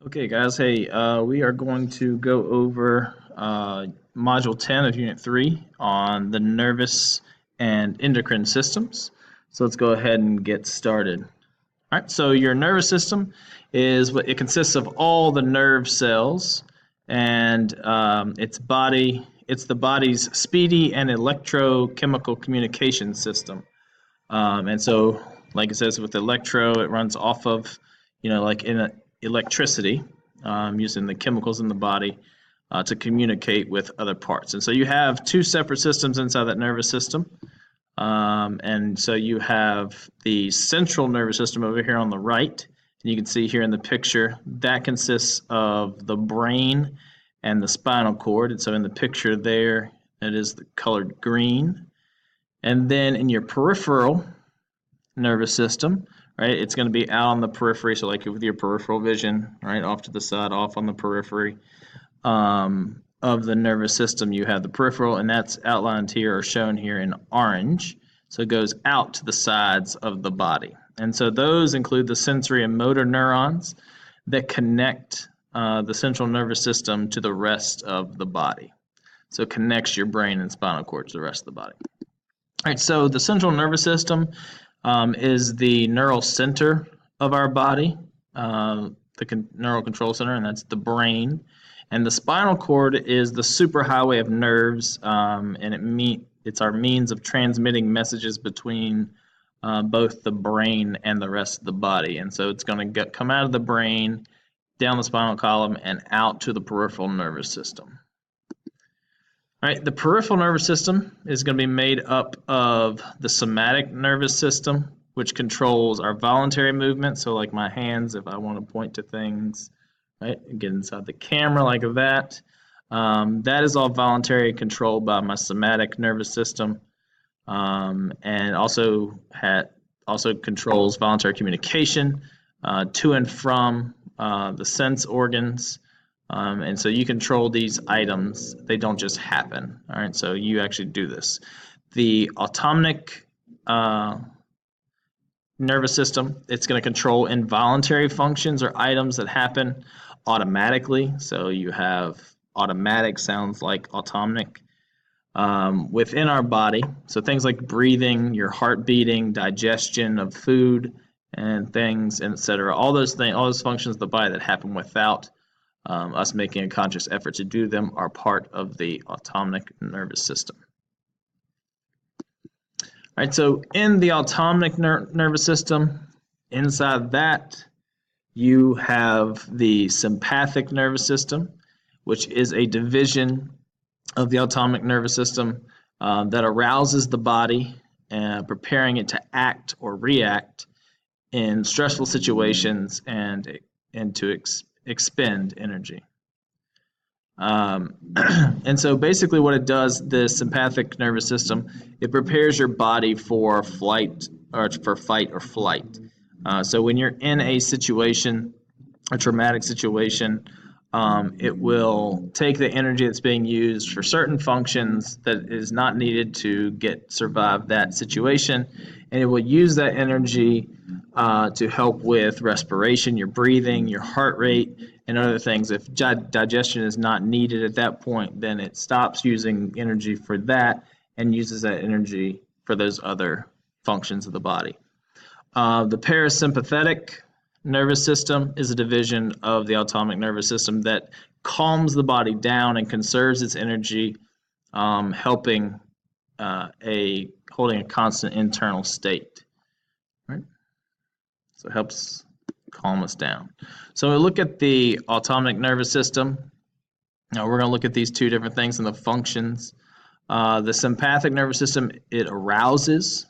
Okay, guys, hey, we are going to go over Module 10 of Unit 3 on the nervous and endocrine systems. So let's go ahead and get started. All right, so your nervous system is what it consists of all the nerve cells, and it's the body's speedy and electrochemical communication system. And so, like it says with electro, it runs off of, like in electricity, using the chemicals in the body to communicate with other parts. And so you have two separate systems inside that nervous system. And so you have the central nervous system over here on the right. And you can see here in the picture that consists of the brain and the spinal cord. And so in the picture there, it is the colored green. And then in your peripheral nervous system, right, it's going to be out on the periphery. So like with your peripheral vision, right, off to the side, off on the periphery of the nervous system, you have the peripheral, and that's outlined here or shown here in orange. So it goes out to the sides of the body. And so those include the sensory and motor neurons that connect the central nervous system to the rest of the body. So it connects your brain and spinal cord to the rest of the body. All right, so the central nervous system is the neural center of our body, the neural control center, and that's the brain. And the spinal cord is the superhighway of nerves, and it's our means of transmitting messages between both the brain and the rest of the body. And so it's going to come out of the brain, down the spinal column, and out to the peripheral nervous system. All right, the peripheral nervous system is going to be made up of the somatic nervous system, which controls our voluntary movement. So like my hands, if I want to point to things, right, get inside the camera like that. That is all voluntary, controlled by my somatic nervous system, and also controls voluntary communication to and from the sense organs. And so you control these items. They don't just happen. All right, so you actually do this. The autonomic nervous system, it's going to control involuntary functions or items that happen automatically. So you have automatic sounds like autonomic within our body. So things like breathing, your heart beating, digestion of food and things, etc. All those functions of the body that happen without us making a conscious effort to do them are part of the autonomic nervous system. All right, so in the autonomic nervous system, inside that, you have the sympathetic nervous system, which is a division of the autonomic nervous system that arouses the body, preparing it to act or react in stressful situations and to expend energy. And so basically what it does, the sympathetic nervous system, it prepares your body for fight or flight. So when you're in a situation, a traumatic situation, it will take the energy that's being used for certain functions that is not needed to survive that situation, and it will use that energy to help with respiration, your breathing, your heart rate, and other things. If digestion is not needed at that point, then it stops using energy for that and uses that energy for those other functions of the body. The parasympathetic nervous system is a division of the autonomic nervous system that calms the body down and conserves its energy, holding a constant internal state. Right? So it helps calm us down. So we look at the autonomic nervous system. Now we're going to look at these two different things and the functions. The sympathetic nervous system, it arouses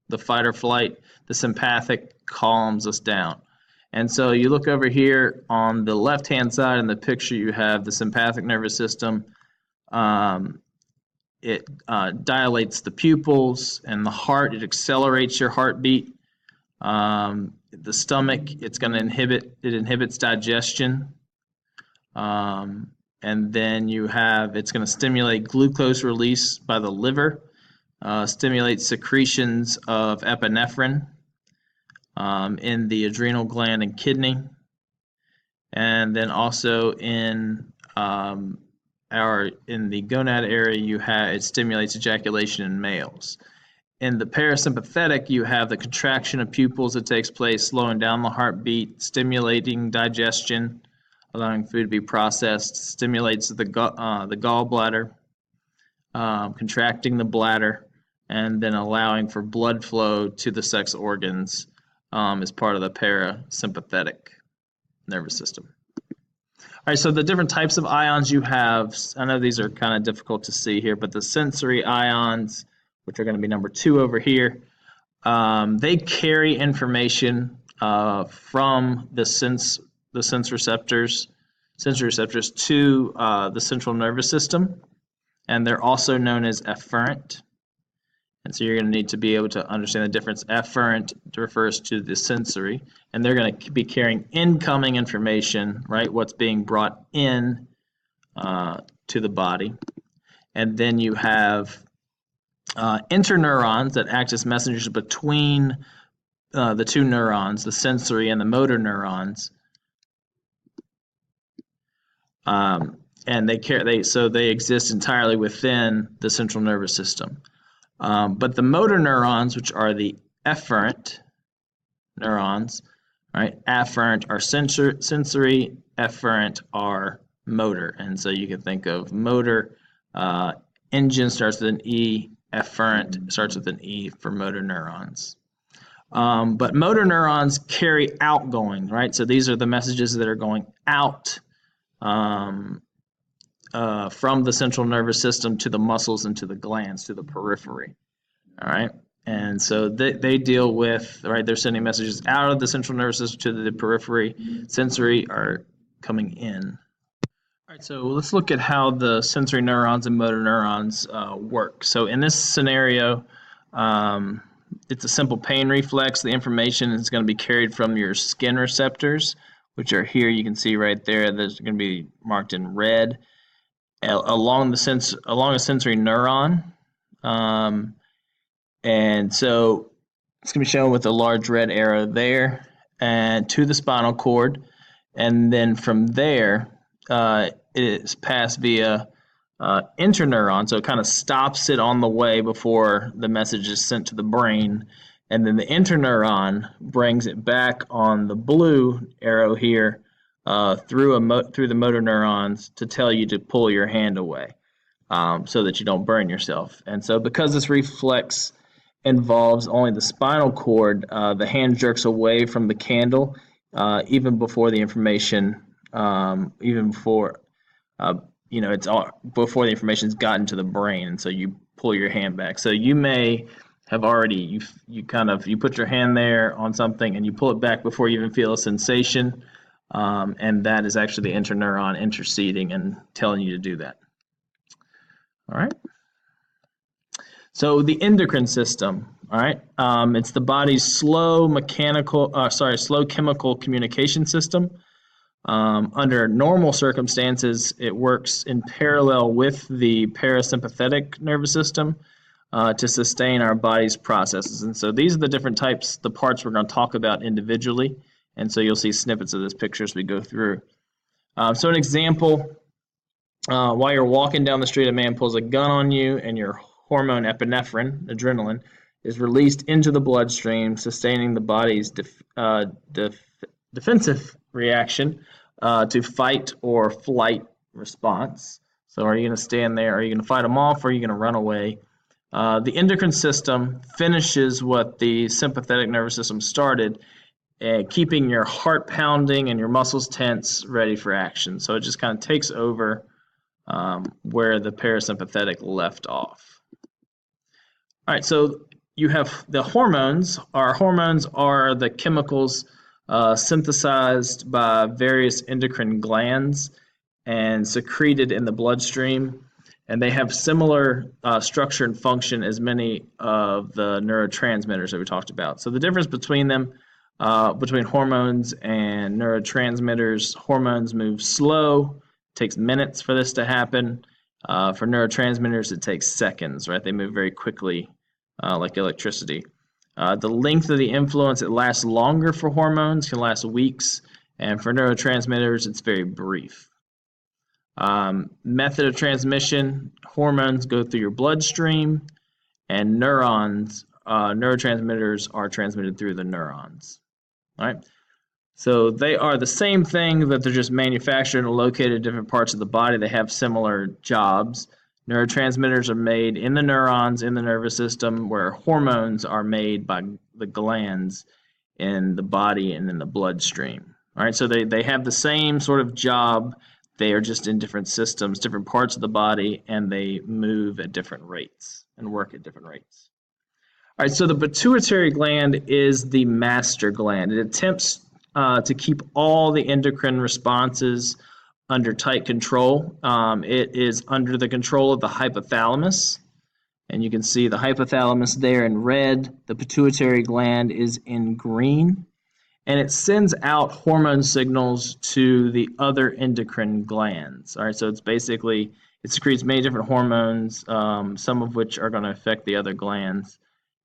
the fight or flight. The sympathetic calms us down. And so you look over here on the left-hand side in the picture, you have the sympathetic nervous system. It dilates the pupils and the heart. It accelerates your heartbeat. The stomach, it's going to inhibits digestion. And then it's going to stimulate glucose release by the liver, stimulates secretions of epinephrine in the adrenal gland and kidney. And then also in in the gonad area, it stimulates ejaculation in males. In the parasympathetic, you have the contraction of pupils that takes place, slowing down the heartbeat, stimulating digestion, allowing food to be processed, stimulates the gallbladder, contracting the bladder, and then allowing for blood flow to the sex organs as part of the parasympathetic nervous system. All right, so the different types of ions you have, I know these are kind of difficult to see here, but the sensory ions, which are going to be number 2 over here, they carry information from the sense receptors to the central nervous system, and they're also known as efferent. And so you're going to need to be able to understand the difference. Efferent refers to the sensory, and they're going to be carrying incoming information, right? What's being brought in to the body. And then you have interneurons that act as messengers between the two neurons, the sensory and the motor neurons. And they exist entirely within the central nervous system. But the motor neurons, which are the efferent neurons, right? Afferent are sensory, efferent are motor. And so you can think of motor, engine starts with an E, efferent starts with an E for motor neurons. But motor neurons carry outgoing, right? So these are the messages that are going out from the central nervous system to the muscles and to the glands, to the periphery. All right. And so they deal with, right, they're sending messages out of the central nervous system to the periphery. Sensory are coming in. All right, so let's look at how the sensory neurons and motor neurons work. So in this scenario, it's a simple pain reflex. The information is going to be carried from your skin receptors, which are here. You can see right there. There's going to be marked in red along a sensory neuron. And so it's going to be shown with a large red arrow there and to the spinal cord. And then from there, it is passed via interneuron. So it kind of stops it on the way before the message is sent to the brain. And then the interneuron brings it back on the blue arrow here through the motor neurons to tell you to pull your hand away so that you don't burn yourself. And so because this reflex involves only the spinal cord, the hand jerks away from the candle even before the information, before the information's gotten to the brain, and so you pull your hand back. So you may have already you put your hand there on something and you pull it back before you even feel a sensation, and that is actually the interneuron interceding and telling you to do that. All right. So the endocrine system, all right, it's the body's slow chemical communication system. Under normal circumstances, it works in parallel with the parasympathetic nervous system to sustain our body's processes. And so these are the different types, the parts we're going to talk about individually. And so you'll see snippets of this picture as we go through. So an example, while you're walking down the street, a man pulls a gun on you and your hormone epinephrine, adrenaline, is released into the bloodstream, sustaining the body's defensive reaction to fight or flight response. So are you going to stand there? Are you going to fight them off? Or are you going to run away? The endocrine system finishes what the sympathetic nervous system started, keeping your heart pounding and your muscles tense, ready for action. So it just kind of takes over where the parasympathetic left off. All right, so you have the hormones. Our hormones are the chemicals synthesized by various endocrine glands and secreted in the bloodstream, and they have similar structure and function as many of the neurotransmitters that we talked about. So the difference between them, between hormones and neurotransmitters, hormones move slow. It takes minutes for this to happen. For neurotransmitters, it takes seconds, right? They move very quickly, like electricity. The length of the influence, it lasts longer for hormones, can last weeks, And for neurotransmitters, it's very brief. Method of transmission, hormones go through your bloodstream, and neurotransmitters are transmitted through the neurons. All right. So they are the same thing, but they're just manufactured and located in different parts of the body. They have similar jobs. Neurotransmitters are made in the neurons in the nervous system, where hormones are made by the glands in the body and in the bloodstream. All right, so they have the same sort of job. They are just in different systems, different parts of the body, and they move at different rates and work at different rates. All right, so the pituitary gland is the master gland. It attempts to keep all the endocrine responses under tight control. It is under the control of the hypothalamus, and you can see the hypothalamus there in red. The pituitary gland is in green, and it sends out hormone signals to the other endocrine glands. All right, so it's basically, it secretes many different hormones, some of which are going to affect the other glands.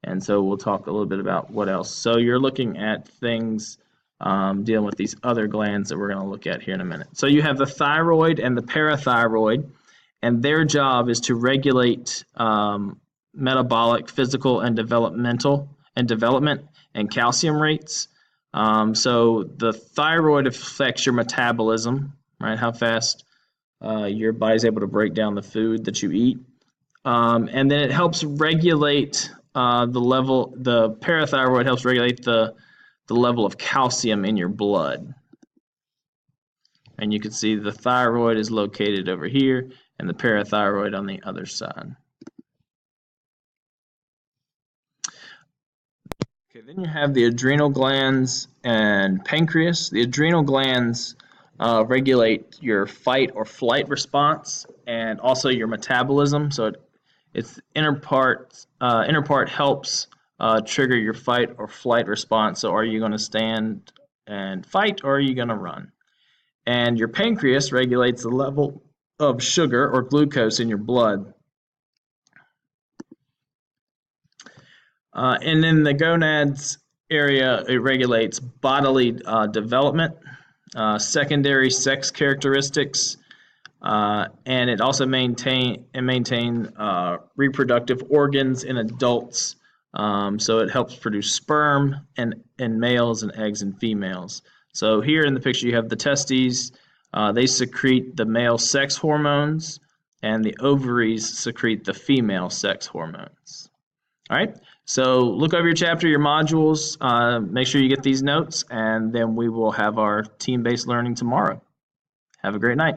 And so we'll talk a little bit about what else. So you're looking at things dealing with these other glands that we're going to look at here in a minute. So you have the thyroid and the parathyroid, and their job is to regulate metabolic, physical, and development and calcium rates. So the thyroid affects your metabolism, right? How fast your body's able to break down the food that you eat. And then it helps regulate the parathyroid helps regulate the level of calcium in your blood. And you can see the thyroid is located over here and the parathyroid on the other side. Okay, then you have the adrenal glands and pancreas. The adrenal glands regulate your fight or flight response and also your metabolism. So its inner part helps trigger your fight or flight response. So are you going to stand and fight, or are you going to run? And your pancreas regulates the level of sugar or glucose in your blood. And in the gonads area, it regulates bodily development, secondary sex characteristics, and it also maintain reproductive organs in adults. So it helps produce sperm in males and eggs in females. So here in the picture you have the testes. They secrete the male sex hormones, and the ovaries secrete the female sex hormones. All right, so look over your chapter, your modules, make sure you get these notes, and then we will have our team-based learning tomorrow. Have a great night.